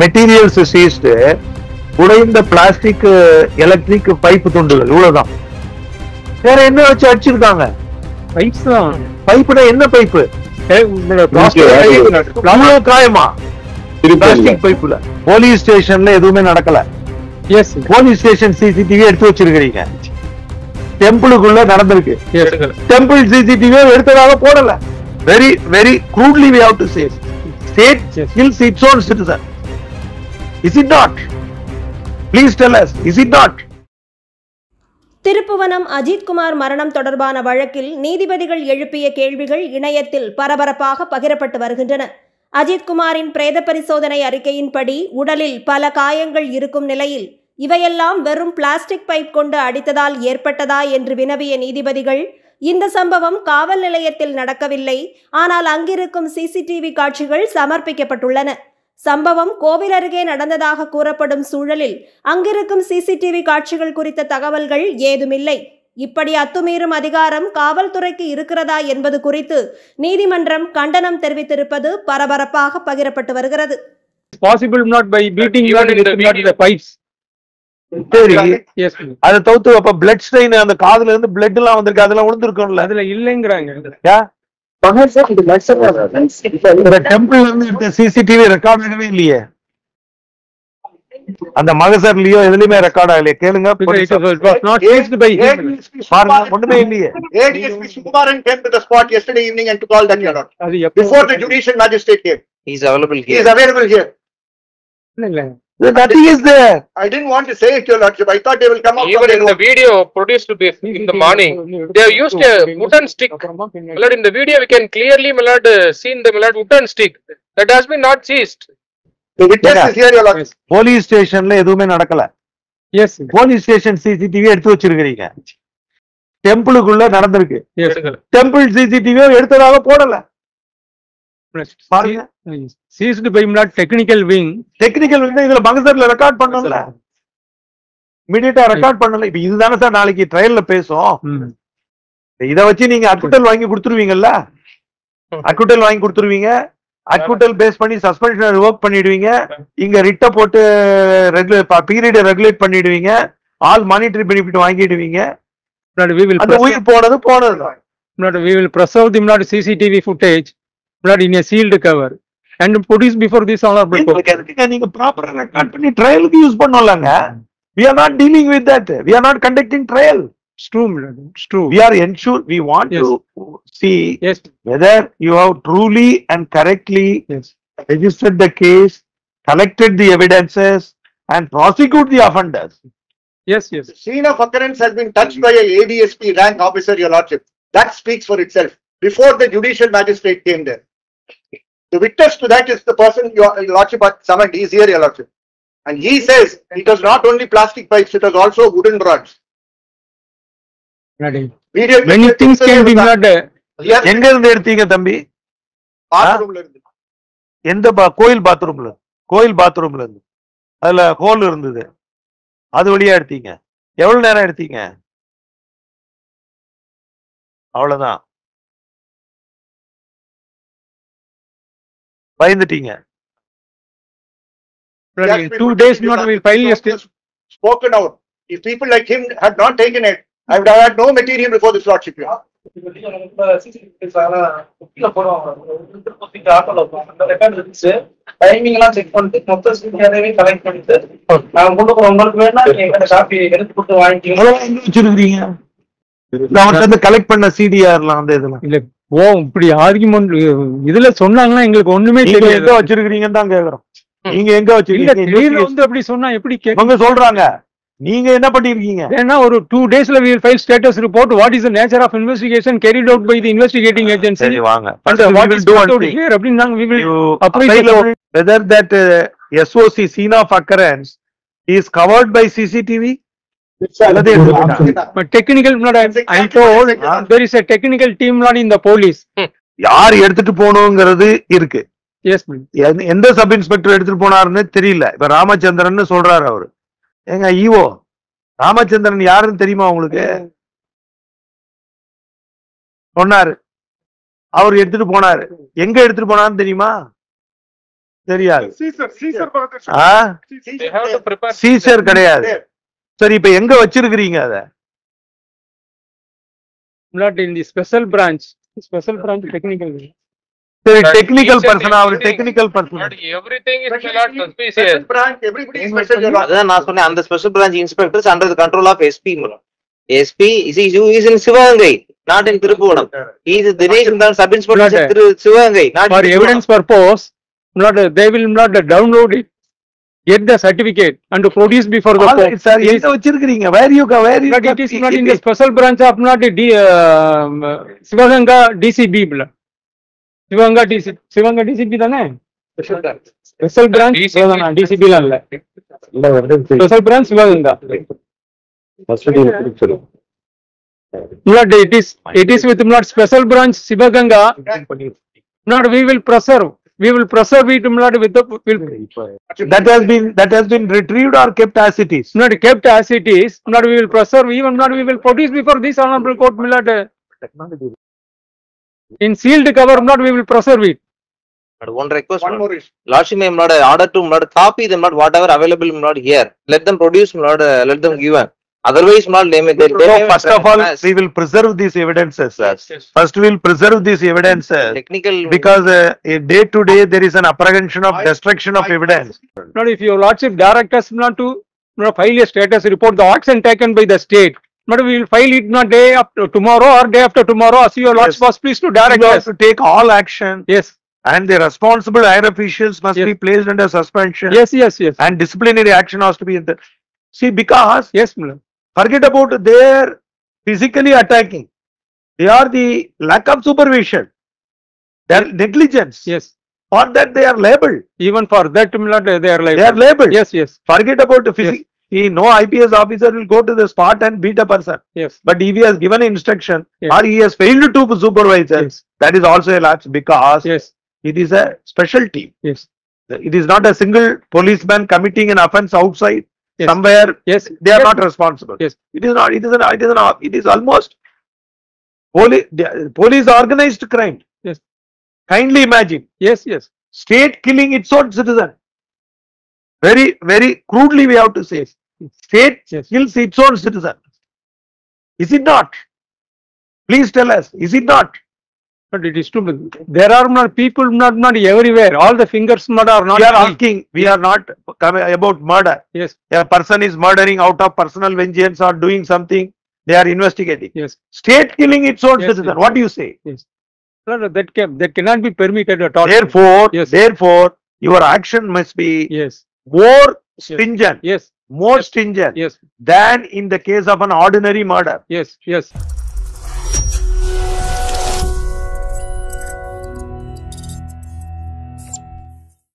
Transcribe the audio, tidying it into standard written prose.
Materials seized, உடைந்த plastic electric pipe துண்டுகள், இவ்வளவுதான். வேற என்ன வச்சு அடிச்சிருக்காங்க? பைப்ஸ் தான். பைப்புனா என்ன பைப்பு? காயமா பிளாஸ்டிக் பைப்புல. போலீஸ் ஸ்டேஷன்ல எதுவுமே நடக்கல. போலீஸ் ஸ்டேஷன் சிசிடிவி எடுத்து வச்சிருக்கீங்க. டெம்பிளுக்குள்ள நடந்திருக்கு. டெம்பிள் சிசிடிவி எடுத்ததாக போடல. Very very crudely we have to say. State kills its own citizen. Is it not? Please tell us, is it not? Thiruppuvanam Ajithkumar மரணம் தொடர்பான வழக்கில் நீதிபதிகள் எழுப்பிய கேள்விகள் இணையத்தில் பரபரப்பாக பகிரப்பட்டு வருகின்றன. அஜித்குமாரின் பிரேத பரிசோதனை அறிக்கையின்படி உடலில் பல காயங்கள் இருக்கும் நிலையில் இவையெல்லாம் வெறும் பிளாஸ்டிக் பைப் கொண்டு அடித்ததால் ஏற்பட்டதா என்று வினவிய நீதிபதிகள், இந்த சம்பவம் காவல் நிலையத்தில் நடக்கவில்லை, ஆனால் அங்கிருக்கும் சிசிடிவி காட்சிகள் சமர்ப்பிக்கப்பட்டுள்ளன. சம்பவம் கோவில் அருகே நடந்ததாக கூறப்படும் சூழலில் அங்கிருக்கும் சிசிடிவி காட்சிகள் குறித்த தகவல்கள் ஏதுமில்லை. இப்படி அத்துமீறும் அதிகாரம் காவல்துறைக்கு இருக்கிறதா என்பது குறித்து நீதிமன்றம் கண்டனம் தெரிவித்திருப்பது பரபரப்பாக பகிரப்பட்டு வருகிறது. அதை தவிர்த்து அப்ப பிளட் ஸ்ட்ரெயின் அந்த காதுல இருந்து பிளட் எல்லாம் வந்திருக்கு, அதெல்லாம் விழுந்திருக்கும்ல, அதுல இல்லைங்கிறாங்க. டெம்பிள் இருந்து சிசிடிவி ரெக்கார்ட் ஆகவே இல்லையே, அந்த மகசர்லயோ எதுலயுமே ரெக்கார்ட் ஆகலையே. கேளுங்க, ஒண்ணுமே இல்லையே. ADSP Sukumaran came to the spot yesterday evening and took all that, Your Honor. Before the judicial magistrate came. He is available here. He is available here. Nothing is there. I didn't want to say it, Your Lordship. I thought they will come up. Even in the video produced in the morning, they have used a wooden stick. Milord, in the video we can clearly, Milord, seen the Milord wooden stick that has been not seized. The witness is here, Your Lordship. Police ஸ்டேஷன்ல எதுவுமே நடக்கல. Police station CCTV எடுத்து வச்சிருக்கீங்க. டெம்பிளுக்குள்ள நடந்திருக்கு. Temple CCTV எடுத்ததாக போடல. Seized by technical wing. Technical wing இதுல மகசர்ல record பண்ணல, இமிடியேட்டா ரெக்கார்ட் பண்ணல. இப்ப இதுதானே சார் நாளைக்கு ட்ரையல்ல பேசும். இத வச்சு நீங்க அக்குட்டல் வாங்கி கொடுத்துருவீங்கல்ல, அக்குட்டல் வாங்கி கொடுத்துருவீங்க. அக்குட்டல் பேஸ் பண்ணி சஸ்பென்ஷன் ரிவோக் பண்ணிடுவீங்க. இங்க ரிட்ட போட்டு பீரியட் ரெகுலேட் பண்ணிடுவீங்க. ஆல் மானிட்டரி பெனிஃபிட் வாங்கிடுவீங்க. அந்த உயிர் போனது போனதுதான். We will preserve the CCTV footage in a sealed cover and produce before this honorable court. நீங்க ப்ராப்பரா ரெக்கார்ட் பண்ணி ட்ரையலுக்கு யூஸ் பண்ணலாங்க. We are not dealing with that. We are not conducting trial. It's true, it's true. We are ensure we want to see whether you have truly and correctly registered the case, collected the evidences and prosecute the offenders. Yes. The scene of occurrence has been touched by a ADSP rank officer, Your Lordship. That speaks for itself. Before the judicial magistrate came there, the witness to that is the person Your Lordship had summoned. He is here, Your Lordship, and he says it was not only plastic pipes; it was also wooden rods. Many things can be made. எங்க இருந்து எடுத்தீங்க தம்பி? பாத்ரூம்ல இருந்து. எந்த கோயில் பாத்ரூம்ல? கோயில் பாத்ரூம்ல இருந்து. அதுல ஹோல் இருந்தது, அது வழியா எடுத்தீங்க. எவ்வளவு நேரம் எடுத்தீங்க? அவ்வளவுதான். பயந்துட்டீங்க. 2 days not will file yesterday. Spoken out. If people like him had not taken it, I would have had no material before this Lordship. Timing எல்லாம் செக் பண்ணிட்டு மொத்த சிடிஆரவே கலெக்ட் பண்ணிட்டு நான் கொடுக்குறோம். உங்களுக்கு வேணா எங்க காப்பி எடுத்து கொடுத்து வாங்கிட்டீங்க. அவர்கிட்ட கலெக்ட் பண்ண சிடிஆர்லாம் அந்த இதெல்லாம் இல்ல. இப்படி ஆர்குமெண்ட் இதுல சொன்னாங்கன்னா எங்களுக்கு ஒண்ணுமே தெரியல. எங்க வச்சிருக்கீங்கன்னு தான் கேக்குறோம். நீங்க எங்க வச்சிருக்கீங்க? அப்படி சொன்னா எப்படி அவங்க சொல்றாங்க? நீங்க என்ன பண்ணிருக்கீங்க? ஏன்னா ஒரு 2 daysல we will file status report. What is the nature of investigation carried out by the investigating agency? சரி வாங்க. And what is do here அப்படினா we will appraise whether that SOC scene of occurrence is covered by CCTV. But technical not I am told there is a technical team not in the police. யார் எடுத்துட்டு போணும்ங்கிறது இருக்கு. Yes, எந்த sub inspector எடுத்துட்டு போனாருன்னு தெரியல. இப்ப ராமச்சந்திரன் சொல்றாரு அவரு. ஏங்க ஈவோ ராமச்சந்திரன் யாருன்னு தெரியுமா உங்களுக்கு? சொன்னாரு. அவர் எடுத்துட்டு போனாரு. எங்க எடுத்துட்டு போனாருன்னு தெரியுமா? தெரியாது. ஆ? They have to prepare. சீசர் கிடையாது. சரி, இப்ப எங்க வச்சிருக்கிறீங்க அத? Not in the special branch technical. சரி, But technical each and person, அவர் everything- technical person. But everything is not Special suspicious. branch, everybody is special, your lordship. அதான் நான் சொன்னேன், அந்த special branch inspectors under the control of SP. SP is in Sivaganga, not in Thiruppuvanam. Is Dinesh sub inspector Thiru Sivaganga, not For in evidence purpose, they will not download it, get the certificate and produce before the court. Sir, எங்க வச்சிருக்கிறீங்க? Where you But it is not in the special branch of not Sivaganga DCB. Sivaganga DCB தானே? Special branch DCB ல இல்ல. Special branch Sivaganga. Not it is with not special branch Sivaganga. Not we will preserve it not with the that has been retrieved or kept as it is. not kept as it is. Not we will preserve, even not we will produce before this honorable court. In sealed cover, not we will preserve it. one request. One more issue. Lordship may not order to not copy them, not whatever available not here. Let them produce, not let them give. Otherwise, not they may. So first of all, we will preserve these evidences, sir. First, we will preserve these evidences technical because day to day there is an apprehension of destruction of evidence. Not if your lordship direct us not to file a status report, the action taken by the state. But we will file it not day after tomorrow or day after tomorrow, as your lordship was pleased to direct You have us. to take all action, Yes, and the responsible higher officials must Yes. be placed under suspension, yes, and disciplinary action has to be in the. See, because yes, madam. forget about their physically attacking. They are the lack of supervision, their negligence. Yes, For that they are liable. even for that, they are like They are liable. yes, Forget about the physics. No IPS officer will go to the spot and beat a person. yes, But if he has given instruction Yes. or he has failed to supervise, yes, that is also a lapse because yes, it is a special team. yes, It is not a single policeman committing an offense outside Yes. somewhere. yes. They are Yes. not responsible. Yes. It is not. It is almost police organized crime. Yes. Kindly imagine Yes, state killing its own citizen. Very, very crudely we have to say. State Yes. kills its own citizen. Is it not? Please tell us. Is it not? but it is too. There are not people, not everywhere. All the fingers not are not. We are free. asking. We are not coming about murder. Yes, A person is murdering out of personal vengeance or doing something. They are investigating. yes, State killing its own Yes, citizen. yes. What do you say? yes. No, that cannot be permitted at all. Therefore, Yes. your action must be Yes, more stringent, yes, more stringent yes, than in the case of an ordinary murder. yes, yes.